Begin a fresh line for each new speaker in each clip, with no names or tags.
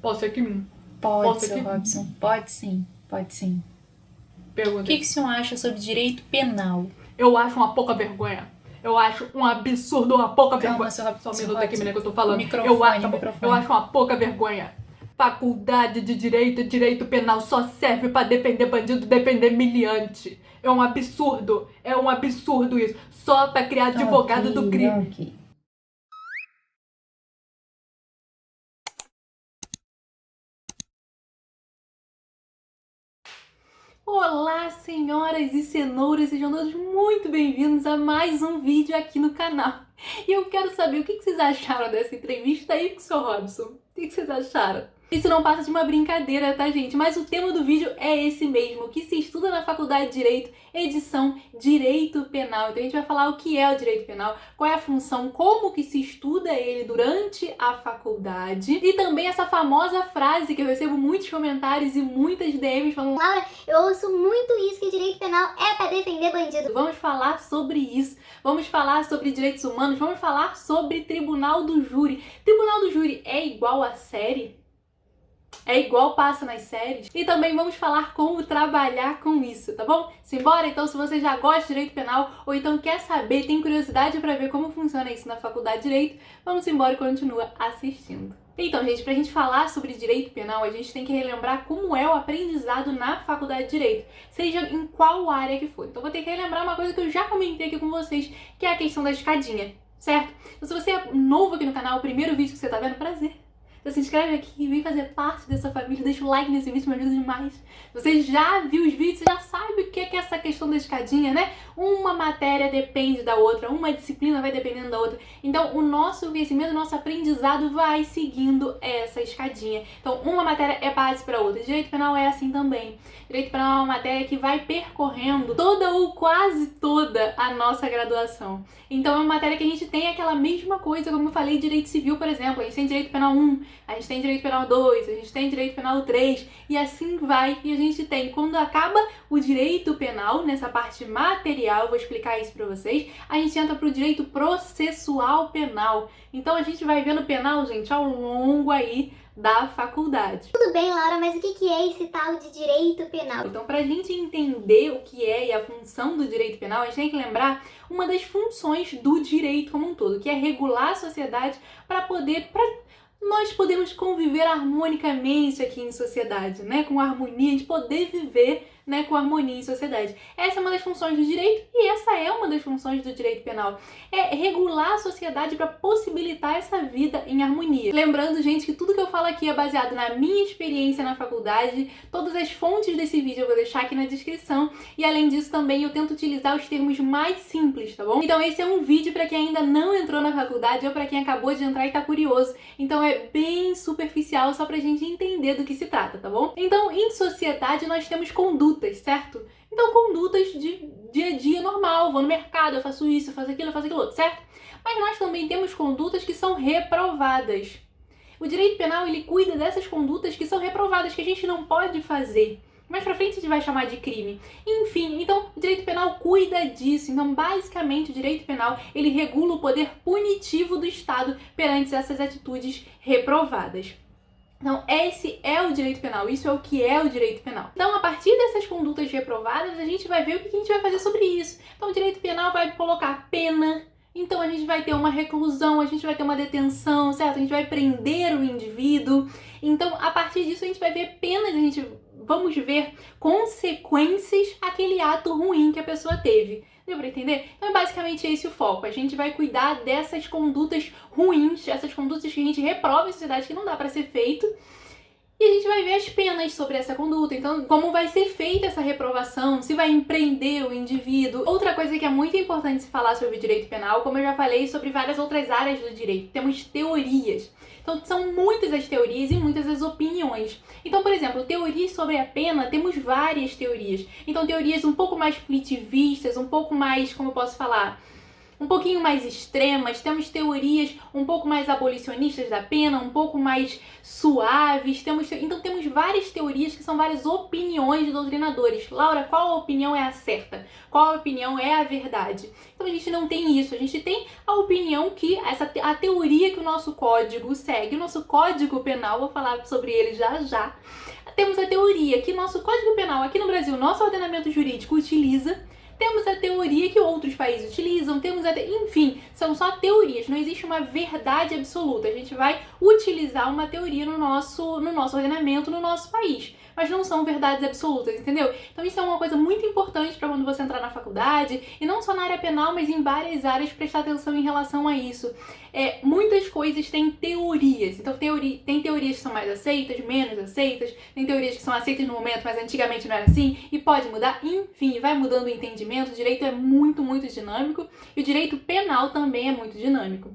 Posso aqui?
Pode,
Posso
seu
aqui?
Robson. Pode sim, pode sim. O
Pergunta.
que o senhor acha sobre direito penal?
Eu acho uma pouca vergonha. Eu acho um absurdo, uma pouca
Calma,
vergonha.
seu
Só um
Robson.
minuto aqui, menina, que eu tô falando.
Microfone,
Eu
microfone.
acho uma pouca vergonha. Faculdade de direito penal só serve pra defender bandido, defender miliante. É um absurdo isso. Só pra criar advogado do crime.
Ok.
Olá, senhoras e senhores, sejam todos muito bem-vindos a mais um vídeo aqui no canal. E eu quero saber o que vocês acharam dessa entrevista aí com o Sr. Robson. O que vocês acharam? Isso não passa de uma brincadeira, tá, gente? Mas o tema do vídeo é esse mesmo, que se estuda na Faculdade de Direito, edição Direito Penal. Então a gente vai falar o que é o Direito Penal, qual é a função, como que se estuda ele durante a faculdade. E também essa famosa frase que eu recebo muitos comentários e muitas DMs falando:
Laura, eu ouço muito isso, que direito penal é pra defender bandido.
vamos falar sobre isso, vamos falar sobre direitos humanos, vamos falar sobre Tribunal do Júri. Tribunal do Júri é igual a série? É igual passa nas séries? E também vamos falar como trabalhar com isso, tá bom? Simbora? Então, se você já gosta de direito penal ou então quer saber, tem curiosidade para ver como funciona isso na faculdade de direito, vamos embora e continua assistindo. Então, gente, pra gente falar sobre direito penal, a gente tem que relembrar como é o aprendizado na faculdade de direito, seja em qual área que for. Então, vou ter que relembrar uma coisa que eu já comentei aqui com vocês, que é a questão da escadinha, certo? Então, se você é novo aqui no canal, o primeiro vídeo que você tá vendo, prazer. Então se inscreve aqui e vem fazer parte dessa família, deixa o like nesse vídeo, me ajuda demais. Você já viu os vídeos, você já sabe o que é essa questão da escadinha, né? Uma matéria depende da outra, uma disciplina vai dependendo da outra. Então o nosso conhecimento, o nosso aprendizado vai seguindo essa escadinha. Então uma matéria é base para outra. Direito penal é assim também. Direito penal é uma matéria que vai percorrendo toda ou quase toda a nossa graduação. Então é uma matéria que a gente tem aquela mesma coisa, como eu falei, direito civil, por exemplo. A gente tem direito penal 1, a gente tem direito penal 2, a gente tem direito penal 3, e assim vai. E a gente tem, quando acaba o direito penal, nessa parte material, eu vou explicar isso pra vocês, a gente entra pro direito processual penal. Então a gente vai vendo penal, gente, ao longo aí da faculdade.
Tudo bem, Laura, mas o que é esse tal de direito penal?
Então, pra gente entender o que é e a função do direito penal, a gente tem que lembrar uma das funções do direito como um todo, que é regular a sociedade para nós podermos conviver harmonicamente aqui em sociedade, né? Com harmonia, a gente poder viver, né, com harmonia em sociedade. Essa é uma das funções do direito e essa é uma das funções do direito penal. É regular a sociedade para possibilitar essa vida em harmonia. Lembrando, gente, que tudo que eu falo aqui é baseado na minha experiência na faculdade. Todas as fontes desse vídeo eu vou deixar aqui na descrição. E além disso, também eu tento utilizar os termos mais simples, tá bom? Então esse é um vídeo para quem ainda não entrou na faculdade ou para quem acabou de entrar e tá curioso. Então é bem superficial, só pra gente entender do que se trata, tá bom? Então, em sociedade, nós temos condutas, certo? Então, condutas de dia a dia normal, vou no mercado, eu faço isso, eu faço aquilo outro, certo? Mas nós também temos condutas que são reprovadas. O direito penal, ele cuida dessas condutas que são reprovadas, que a gente não pode fazer. Mais pra frente a gente vai chamar de crime. Enfim, então o direito penal cuida disso. Então, basicamente, o direito penal, ele regula o poder punitivo do Estado perante essas atitudes reprovadas. Então, esse é o direito penal, isso é o que é o direito penal. Então, a partir dessas condutas reprovadas, a gente vai ver o que a gente vai fazer sobre isso. Então, o direito penal vai colocar pena. Então, a gente vai ter uma reclusão, a gente vai ter uma detenção, certo? A gente vai prender o indivíduo. Então, a partir disso, a gente vai ver penas, vamos ver consequências àquele ato ruim que a pessoa teve. Deu pra entender? Então é basicamente esse o foco. A gente vai cuidar dessas condutas ruins, essas condutas que a gente reprova em sociedade que não dá pra ser feito. E a gente vai ver as penas sobre essa conduta. Então, como vai ser feita essa reprovação, se vai empreender o indivíduo. Outra coisa que é muito importante se falar sobre o direito penal, como eu já falei sobre várias outras áreas do direito, temos teorias. Então, são muitas as teorias e muitas as opiniões. Então, por exemplo, teorias sobre a pena, temos várias teorias. Então, teorias um pouco mais punitivistas, um pouco mais, como eu posso falar, um pouquinho mais extremas, temos teorias um pouco mais abolicionistas da pena, um pouco mais suaves, então temos várias teorias que são várias opiniões de doutrinadores. Laura, qual opinião é a certa? Qual opinião é a verdade? Então a gente não tem isso, a gente tem a opinião que a teoria que o nosso código segue, o nosso código penal, vou falar sobre ele já já. Temos a teoria que o nosso código penal aqui no Brasil, nosso ordenamento jurídico utiliza. Temos a teoria que outros países utilizam, enfim, são só teorias, não existe uma verdade absoluta. A gente vai utilizar uma teoria no nosso ordenamento, no nosso país, mas não são verdades absolutas, entendeu? Então isso é uma coisa muito importante para quando você entrar na faculdade, e não só na área penal, mas em várias áreas, prestar atenção em relação a isso. Muitas coisas têm teorias, então tem teorias que são mais aceitas, menos aceitas, tem teorias que são aceitas no momento, mas antigamente não era assim, e pode mudar, enfim, vai mudando o entendimento. O direito é muito, muito dinâmico, e o direito penal também é muito dinâmico.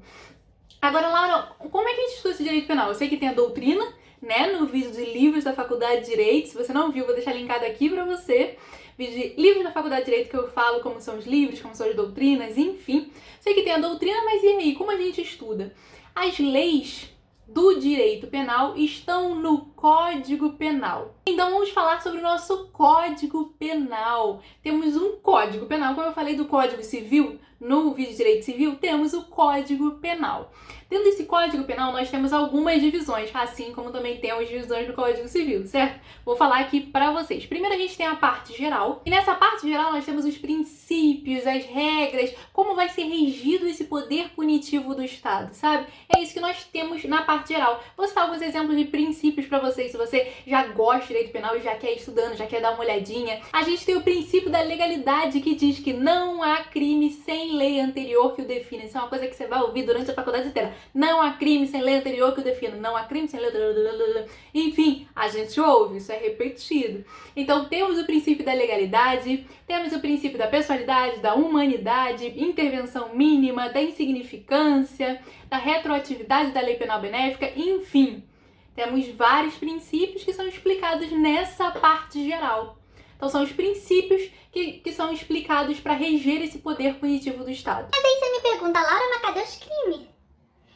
Agora, Laura, como é que a gente estuda esse direito penal? Eu sei que tem a doutrina, né, no vídeo de livros da Faculdade de Direito. Se você não viu, vou deixar linkado aqui pra você. Vídeo de livros da Faculdade de Direito que eu falo como são os livros, como são as doutrinas, enfim. Sei que tem a doutrina, mas e aí? Como a gente estuda? As leis do direito penal estão no Código Penal. Então vamos falar sobre o nosso Código Penal. Temos um Código Penal, como eu falei do Código Civil, no vídeo de Direito Civil, temos o Código Penal. Dentro desse Código Penal, nós temos algumas divisões, assim como também temos divisões do Código Civil, certo? Vou falar aqui pra vocês. Primeiro a gente tem a parte geral, e nessa parte geral nós temos os princípios, as regras, como vai ser regido esse poder punitivo do Estado, sabe? É isso que nós temos na parte geral. Vou citar alguns exemplos de princípios pra vocês, se você já gosta de direito penal e já quer ir estudando, já quer dar uma olhadinha. A gente tem o princípio da legalidade, que diz que não há crime sem lei anterior que o defina. Isso é uma coisa que você vai ouvir durante a faculdade inteira. Não há crime sem lei anterior que o defina. Não há crime sem lei... Enfim, a gente ouve, isso é repetido. Então temos o princípio da legalidade, temos o princípio da pessoalidade, da humanidade, intervenção mínima, da insignificância, da retroatividade da lei penal benéfica, enfim. Temos vários princípios que são explicados nessa parte geral. Então são os princípios que são explicados para reger esse poder punitivo do Estado.
Mas aí você me pergunta, Laura, mas cadê os crimes?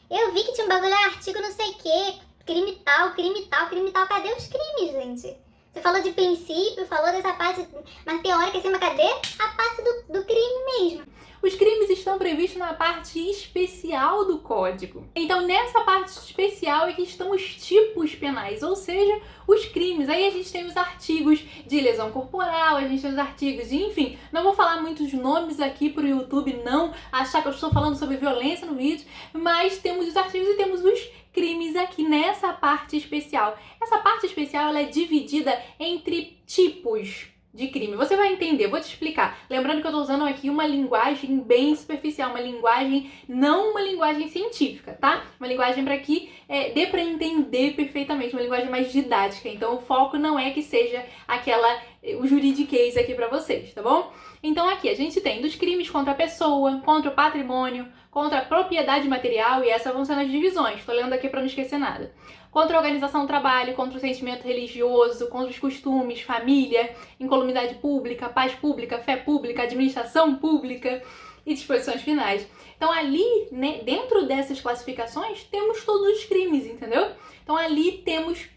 Eu vi que tinha um bagulho, artigo não sei o quê, crime tal, crime tal, crime tal. Cadê os crimes, gente? Você falou de princípio, falou dessa parte mais teórica assim, mas cadê a parte do crime mesmo?
Os crimes estão previstos na parte especial do Código. Então, nessa parte especial é que estão os tipos penais, ou seja, os crimes. Aí a gente tem os artigos de lesão corporal, a gente tem os artigos de, enfim, não vou falar muitos nomes aqui pro YouTube não achar que eu estou falando sobre violência no vídeo, mas temos os artigos e temos os crimes aqui nessa parte especial. Essa parte especial ela é dividida entre tipos de crime. Você vai entender, vou te explicar. Lembrando que eu tô usando aqui uma linguagem bem superficial, uma linguagem, não uma linguagem científica, tá? Uma linguagem para que dê para entender perfeitamente, uma linguagem mais didática. Então o foco não é que seja o juridiquês aqui para vocês, tá bom? Então aqui a gente tem dos crimes contra a pessoa, contra o patrimônio, contra a propriedade material, e essas vão ser as divisões. Tô lendo aqui para não esquecer nada. Contra a organização do trabalho, contra o sentimento religioso, contra os costumes, família, incolumidade pública, paz pública, fé pública, administração pública e disposições finais. Então ali, né, dentro dessas classificações, temos todos os crimes, entendeu? Então ali temos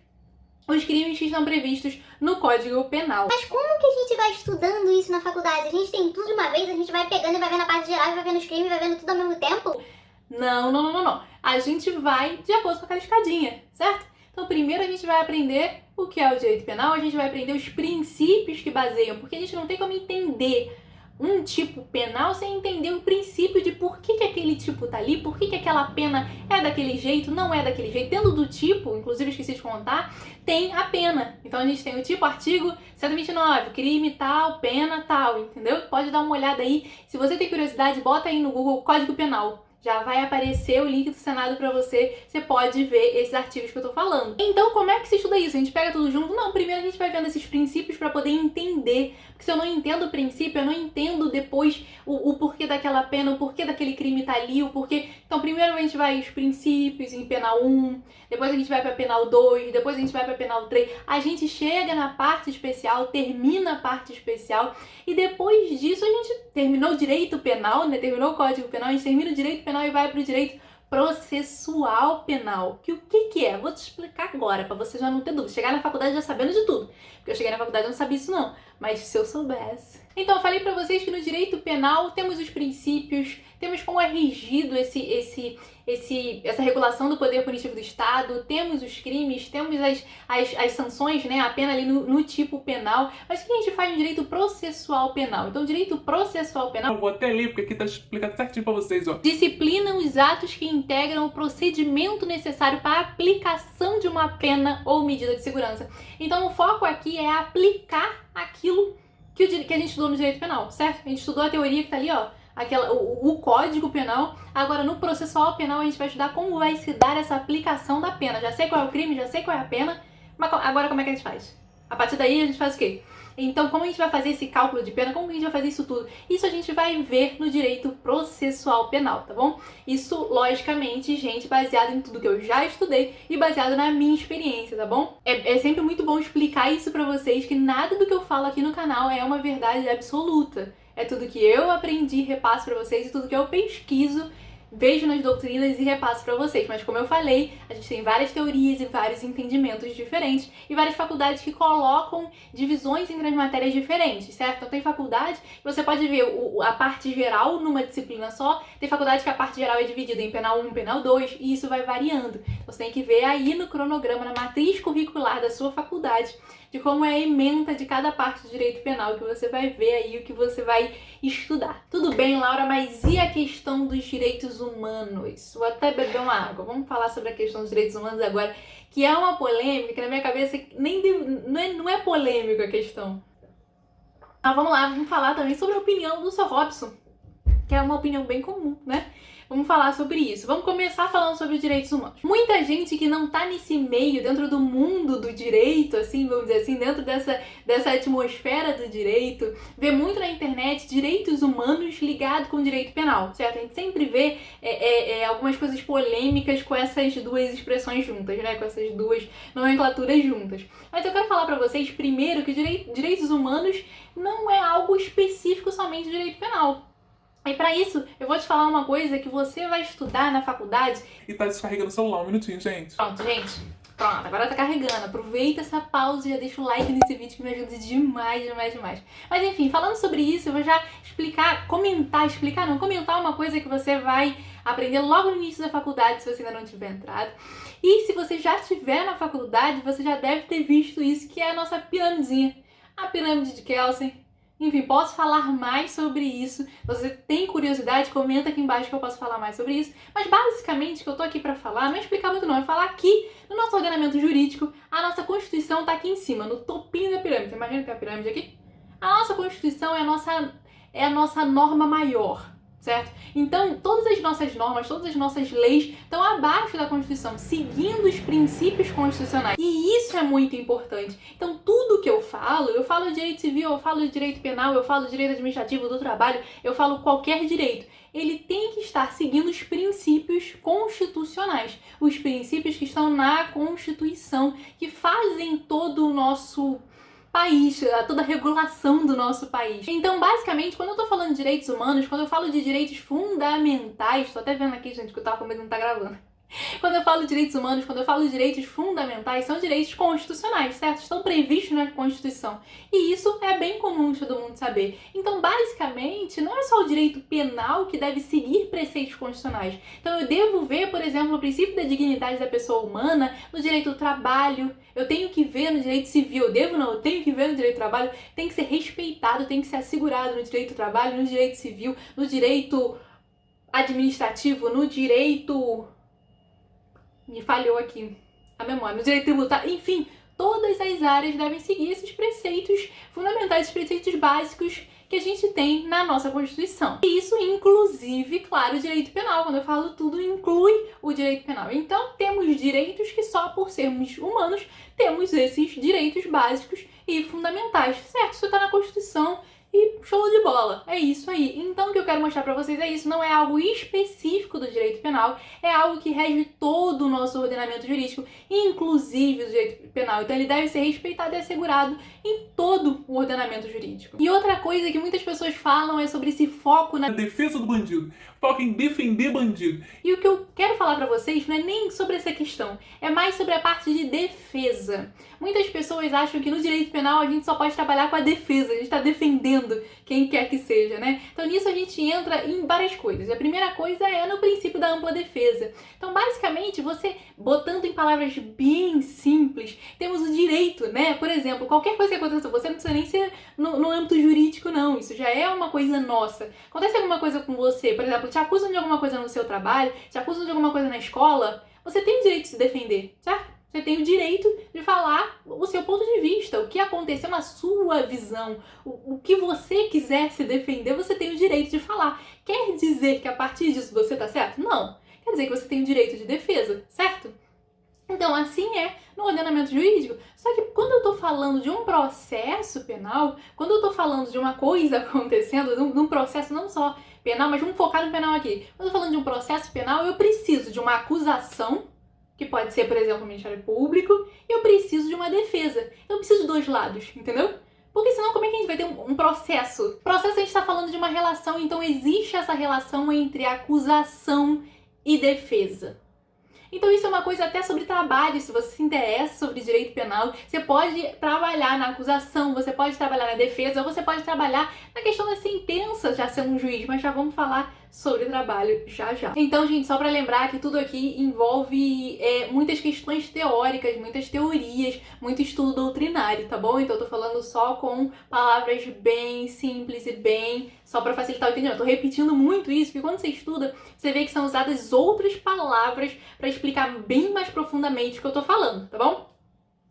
os crimes que estão previstos no Código Penal.
Mas como que a gente vai estudando isso na faculdade? A gente tem tudo de uma vez, a gente vai pegando e vai vendo a parte geral, vai vendo os crimes, vai vendo tudo ao mesmo tempo?
Não. A gente vai de acordo com aquela escadinha, certo? Então, primeiro a gente vai aprender o que é o direito penal, a gente vai aprender os princípios que baseiam, porque a gente não tem como entender um tipo penal sem entender o princípio de por que aquele tipo tá ali, por que aquela pena é daquele jeito, não é daquele jeito. Dentro do tipo, inclusive esqueci de contar, tem a pena. Então a gente tem o tipo, artigo 129, crime tal, pena tal, entendeu? Pode dar uma olhada aí. Se você tem curiosidade, bota aí no Google Código Penal Já vai aparecer o link do Senado pra você. Você pode ver esses artigos que eu tô falando. Então, como é que se estuda isso? A gente pega tudo junto? Não, primeiro a gente vai vendo esses princípios pra poder entender. Porque se eu não entendo o princípio, eu não entendo depois o porquê daquela pena, o porquê daquele crime tá ali, o porquê... Então, primeiro a gente vai os princípios em penal 1, depois a gente vai pra penal 2, depois a gente vai pra penal 3. A gente chega na parte especial, termina a parte especial e depois disso a gente terminou o direito penal, né? Terminou o Código Penal, a gente termina o direito penal e vai pro direito processual penal. Que o que é? Vou te explicar agora, pra você já não ter dúvida. Chegar na faculdade já sabendo de tudo. Porque eu cheguei na faculdade e não sabia isso não. Mas se eu soubesse... Então, eu falei pra vocês que no direito penal temos os princípios, temos como é regido essa regulação do poder punitivo do Estado, temos os crimes, temos as sanções, né, a pena ali no tipo penal. Mas o que a gente faz no direito processual penal? Então, o direito processual penal...
Eu vou até ler, porque aqui tá explicado certinho pra vocês, ó.
Disciplina os atos que integram o procedimento necessário para a aplicação de uma pena ou medida de segurança. Então, o foco aqui é aplicar aquilo que a gente estudou no direito penal, certo? A gente estudou a teoria que tá ali, ó, o Código Penal. Agora, no processual penal, a gente vai estudar como vai se dar essa aplicação da pena. Já sei qual é o crime, já sei qual é a pena, mas agora como é que a gente faz? A partir daí, a gente faz o quê? Então, como a gente vai fazer esse cálculo de pena? Como a gente vai fazer isso tudo? Isso a gente vai ver no direito processual penal, tá bom? Isso, logicamente, gente, baseado em tudo que eu já estudei e baseado na minha experiência, tá bom? É sempre muito bom explicar isso pra vocês, que nada do que eu falo aqui no canal é uma verdade absoluta. É tudo que eu aprendi, repasso pra vocês, e tudo que eu pesquiso, vejo nas doutrinas e repasso pra vocês. Mas como eu falei, a gente tem várias teorias e vários entendimentos diferentes e várias faculdades que colocam divisões entre as matérias diferentes, certo? Então tem faculdade que você pode ver a parte geral numa disciplina só, tem faculdade que a parte geral é dividida em penal 1, penal 2 e isso vai variando. Você tem que ver aí no cronograma, na matriz curricular da sua faculdade, de como é a ementa de cada parte do direito penal, que você vai ver aí o que você vai estudar. Tudo bem, Laura, mas e a questão dos direitos humanos? Vou até beber uma água. Vamos falar sobre a questão dos direitos humanos agora, que é uma polêmica que na minha cabeça não é polêmica a questão. Mas vamos lá, vamos falar também sobre a opinião do Sr. Robson, que é uma opinião bem comum, né? Vamos falar sobre isso. Vamos começar falando sobre os direitos humanos. Muita gente que não tá nesse meio, dentro do mundo do direito, assim, vamos dizer assim, dentro dessa atmosfera do direito, vê muito na internet direitos humanos ligados com direito penal, certo? A gente sempre vê algumas coisas polêmicas com essas duas expressões juntas, né? Com essas duas nomenclaturas juntas. Mas eu quero falar pra vocês, primeiro, que direitos humanos não é algo específico somente do direito penal. E pra isso, eu vou te falar uma coisa que você vai estudar na faculdade.
E tá descarregando o celular, um minutinho, gente.
Pronto, gente. Pronto, agora tá carregando. Aproveita essa pausa e já deixa o like nesse vídeo que me ajuda demais, demais, demais. Mas enfim, falando sobre isso, eu vou já comentar uma coisa que você vai aprender logo no início da faculdade, se você ainda não tiver entrado. E se você já estiver na faculdade, você já deve ter visto isso, que é a nossa piramidezinha. A pirâmide de Kelsen. Enfim, posso falar mais sobre isso. Se você tem curiosidade, comenta aqui embaixo que eu posso falar mais sobre isso. Mas basicamente o que eu tô aqui pra falar, não é explicar muito não, é falar aqui no nosso ordenamento jurídico, a nossa Constituição tá aqui em cima, no topinho da pirâmide. Imagina que tem a pirâmide aqui? A nossa Constituição é a nossa norma maior, certo? Então, todas as nossas normas, todas as nossas leis estão abaixo da Constituição, seguindo os princípios constitucionais. E isso é muito importante. Então, tudo que eu falo de direito civil, eu falo de direito penal, eu falo de direito administrativo do trabalho, eu falo qualquer direito. Ele tem que estar seguindo os princípios constitucionais, os princípios que estão na Constituição, que fazem todo o nosso país, toda a regulação do nosso país. Então, basicamente, quando eu tô falando de direitos humanos, quando eu falo de direitos fundamentais, tô até vendo aqui, gente, que eu tava com medo de não tá gravando. Quando eu falo de direitos humanos, quando eu falo de direitos fundamentais, são direitos constitucionais, certo? Estão previstos na Constituição. E isso é bem comum de todo mundo saber. Então, basicamente, não é só o direito penal que deve seguir preceitos constitucionais. Então, eu devo ver, por exemplo, o princípio da dignidade da pessoa humana no direito do trabalho. Eu tenho que ver no direito civil. Eu tenho que ver no direito do trabalho. Tem que ser respeitado, tem que ser assegurado no direito do trabalho, no direito civil, no direito administrativo, no direito... Me falhou aqui a memória. No direito tributário, enfim, todas as áreas devem seguir esses preceitos fundamentais, esses preceitos básicos que a gente tem na nossa Constituição. E isso, inclusive, claro, o direito penal. Quando eu falo tudo, inclui o direito penal. Então, temos direitos que só por sermos humanos temos esses direitos básicos e fundamentais, certo? Isso está na Constituição e show de bola, é isso aí. Então o que eu quero mostrar pra vocês é isso, não é algo específico do direito penal, é algo que rege todo o nosso ordenamento jurídico, inclusive o direito penal. Então ele deve ser respeitado e assegurado em todo o ordenamento jurídico. E outra coisa que muitas pessoas falam é sobre esse foco na
Defesa do bandido. Foca em defender bandido.
E o que eu quero falar pra vocês não é nem sobre essa questão, é mais sobre a parte de defesa. Muitas pessoas acham que no direito penal a gente só pode trabalhar com a defesa, a gente tá defendendo quem quer que seja, né? Então nisso a gente entra em várias coisas. A primeira coisa é no princípio da ampla defesa. Então basicamente, você botando em palavras bem simples, temos o direito, né? Por exemplo, qualquer coisa que aconteça com você não precisa nem ser no âmbito jurídico, não. Isso já é uma coisa nossa. Acontece alguma coisa com você, por exemplo, te acusam de alguma coisa no seu trabalho, te acusam de alguma coisa na escola, você tem o direito de se defender, certo? Você tem o direito de falar o seu ponto de vista, o que aconteceu na sua visão, o que você quiser se defender, você tem o direito de falar. Quer dizer que a partir disso você tá certo? Não. Quer dizer que você tem o direito de defesa, certo? Então, assim é no ordenamento jurídico. Só que quando eu tô falando de um processo penal, quando eu tô falando de uma coisa acontecendo, de um processo não só penal, mas vamos focar no penal aqui. Quando eu tô falando de um processo penal, eu preciso de uma acusação, que pode ser, por exemplo, o Ministério Público, e eu preciso de uma defesa. Eu preciso de dois lados, entendeu? Porque senão como é que a gente vai ter um processo? Processo a gente está falando de uma relação, então existe essa relação entre acusação e defesa. Então isso é uma coisa até sobre trabalho, se você se interessa sobre direito penal, você pode trabalhar na acusação, você pode trabalhar na defesa, ou você pode trabalhar na questão da sentença, já sendo um juiz, mas já vamos falar sobre trabalho já já. Então, gente, só pra lembrar que tudo aqui envolve muitas questões teóricas, muitas teorias, muito estudo doutrinário, tá bom? Então eu tô falando só com palavras bem simples e bem só pra facilitar o entendimento. Eu tô repetindo muito isso, porque quando você estuda, você vê que são usadas outras palavras pra explicar bem mais profundamente o que eu tô falando, tá bom?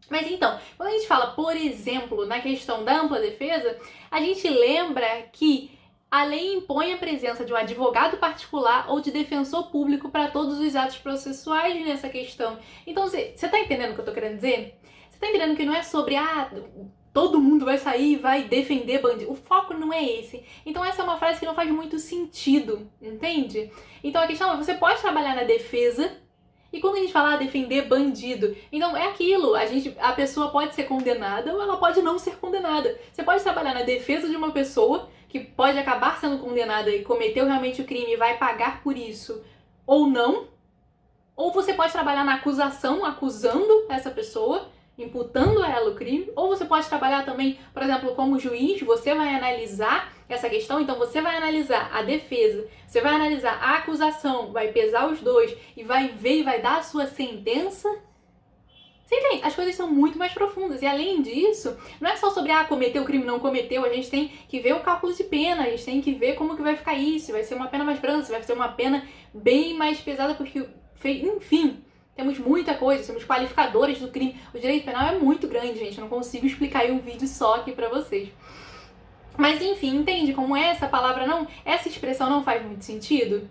Mas então, quando a gente fala, por exemplo, na questão da ampla defesa, a gente lembra que a lei impõe a presença de um advogado particular ou de defensor público para todos os atos processuais nessa questão. Então, você tá entendendo o que eu tô querendo dizer? Você tá entendendo que não é sobre, todo mundo vai sair e vai defender bandido. O foco não é esse. Então, essa é uma frase que não faz muito sentido, entende? Então, a questão é, você pode trabalhar na defesa. E quando a gente fala defender bandido, então é aquilo, a pessoa pode ser condenada ou ela pode não ser condenada. Você pode trabalhar na defesa de uma pessoa que pode acabar sendo condenada e cometeu realmente o crime e vai pagar por isso ou não. Ou você pode trabalhar na acusação, acusando essa pessoa, imputando a ela o crime. Ou você pode trabalhar também, por exemplo, como juiz, você vai analisar essa questão, então você vai analisar a defesa, você vai analisar a acusação, vai pesar os dois e vai ver e vai dar a sua sentença. Você entende? As coisas são muito mais profundas. E além disso, não é só sobre cometeu o crime, não cometeu. A gente tem que ver o cálculo de pena, a gente tem que ver como que vai ficar isso. Vai ser uma pena mais branda, vai ser uma pena bem mais pesada, porque, enfim, temos muita coisa, temos qualificadores do crime. O direito penal é muito grande, gente. Eu não consigo explicar em um vídeo só aqui pra vocês. Mas enfim, entende como essa expressão não faz muito sentido?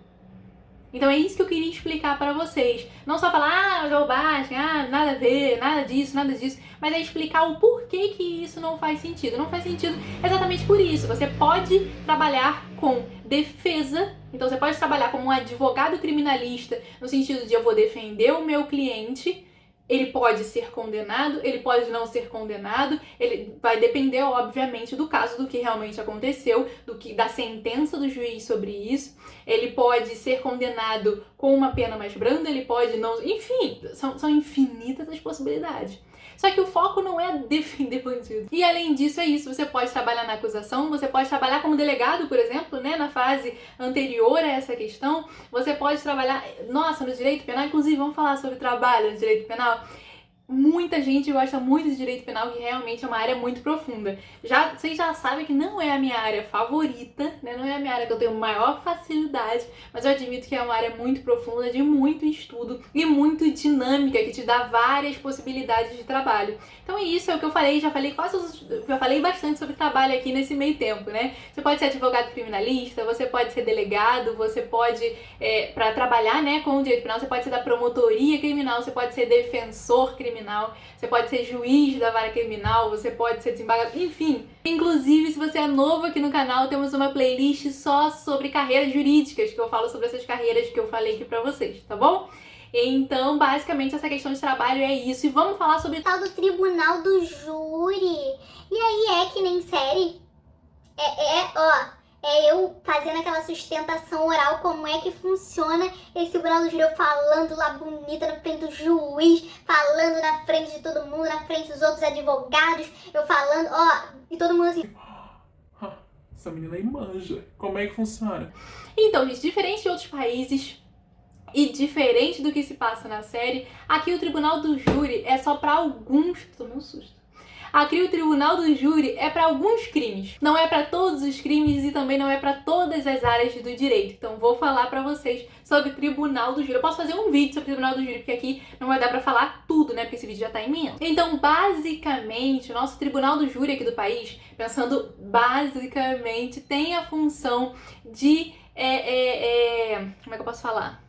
Então é isso que eu queria explicar pra vocês. Não só falar, bobagem, nada a ver, nada disso, mas é explicar o porquê que isso não faz sentido. Não faz sentido exatamente por isso. Você pode trabalhar com defesa, então você pode trabalhar como um advogado criminalista, no sentido de eu vou defender o meu cliente. Ele pode ser condenado, ele pode não ser condenado, ele vai depender, obviamente, do caso, do que realmente aconteceu, da sentença do juiz sobre isso. Ele pode ser condenado com uma pena mais branda, ele pode não... Enfim, são infinitas as possibilidades. Só que o foco não é defender bandido. E além disso, é isso. Você pode trabalhar na acusação, você pode trabalhar como delegado, por exemplo, né, na fase anterior a essa questão. Você pode trabalhar... Nossa, no direito penal, inclusive, vamos falar sobre trabalho no direito penal. muita gente gosta muito de direito penal, que realmente é uma área muito profunda. Vocês já sabem que não é a minha área favorita, né? Não é a minha área que eu tenho maior facilidade, mas eu admito que é uma área muito profunda, de muito estudo e muito dinâmica, que te dá várias possibilidades de trabalho. Então é isso, é o que eu falei, já falei bastante sobre trabalho aqui nesse meio tempo, né? Você pode ser advogado criminalista, você pode ser delegado, você pode, para trabalhar, né, com o direito penal, você pode ser da promotoria criminal, você pode ser defensor criminal, você pode ser juiz da vara criminal, você pode ser desembargador, enfim. Inclusive, se você é novo aqui no canal, temos uma playlist só sobre carreiras jurídicas, que eu falo sobre essas carreiras que eu falei aqui pra vocês, tá bom? Então, basicamente, essa questão de trabalho é isso. E vamos falar sobre
o tal do tribunal do júri. E aí é que nem série? É eu fazendo aquela sustentação oral, como é que funciona esse tribunal do júri, eu falando lá bonita na frente do juiz, falando na frente de todo mundo, na frente dos outros advogados, eu falando, e todo mundo assim...
Essa menina aí manja. Como é que funciona?
Então, gente, diferente de outros países e diferente do que se passa na série, aqui o tribunal do júri é só pra alguns... Tomei um susto. Aqui o tribunal do júri é para alguns crimes, não é para todos os crimes e também não é para todas as áreas do direito. Então vou falar para vocês sobre o tribunal do júri. Eu posso fazer um vídeo sobre o tribunal do júri, porque aqui não vai dar para falar tudo, né? Porque esse vídeo já tá imenso. Então, basicamente, o nosso tribunal do júri aqui do país, pensando basicamente, tem a função de como é que eu posso falar?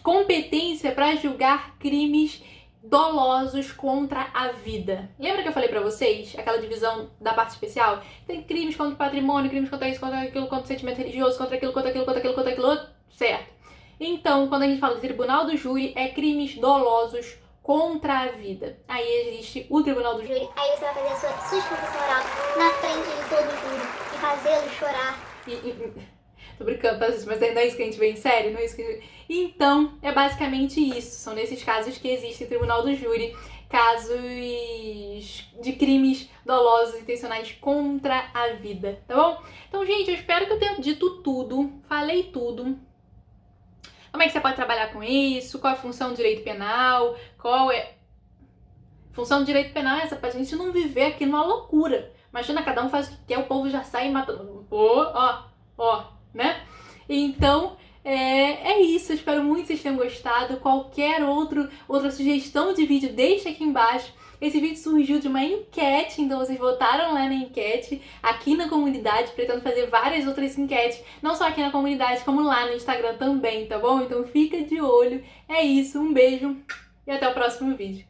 Competência para julgar crimes dolosos contra a vida. Lembra que eu falei pra vocês? Aquela divisão da parte especial? Tem crimes contra o patrimônio, crimes contra isso, contra aquilo, contra o sentimento religioso, contra aquilo, contra aquilo, contra aquilo, contra aquilo, certo? Então, quando a gente fala de tribunal do júri, é crimes dolosos contra a vida. Aí existe o tribunal do júri.
Aí você vai fazer a sua sustentação oral na frente de todo o júri e fazê-lo chorar.
Tô brincando, tá, gente? Mas não é isso que a gente vê em série? Não é isso que a gente... Então, é basicamente isso. São nesses casos que existe o tribunal do júri, casos de crimes dolosos intencionais contra a vida, tá bom? Então, gente, eu espero que eu tenha dito tudo, falei tudo. Como é que você pode trabalhar com isso? Qual é a função do direito penal? Qual é... Função do direito penal é essa, pra gente não viver aqui numa loucura. Imagina, cada um faz o que quer, o povo já sai matando. Né? Então, é isso. Eu espero muito que vocês tenham gostado. Qualquer outra sugestão de vídeo, deixa aqui embaixo. Esse vídeo surgiu de uma enquete, então vocês votaram lá na enquete, aqui na comunidade. Pretendo fazer várias outras enquetes, não só aqui na comunidade, como lá no Instagram também, tá bom? Então fica de olho. É isso, um beijo e até o próximo vídeo.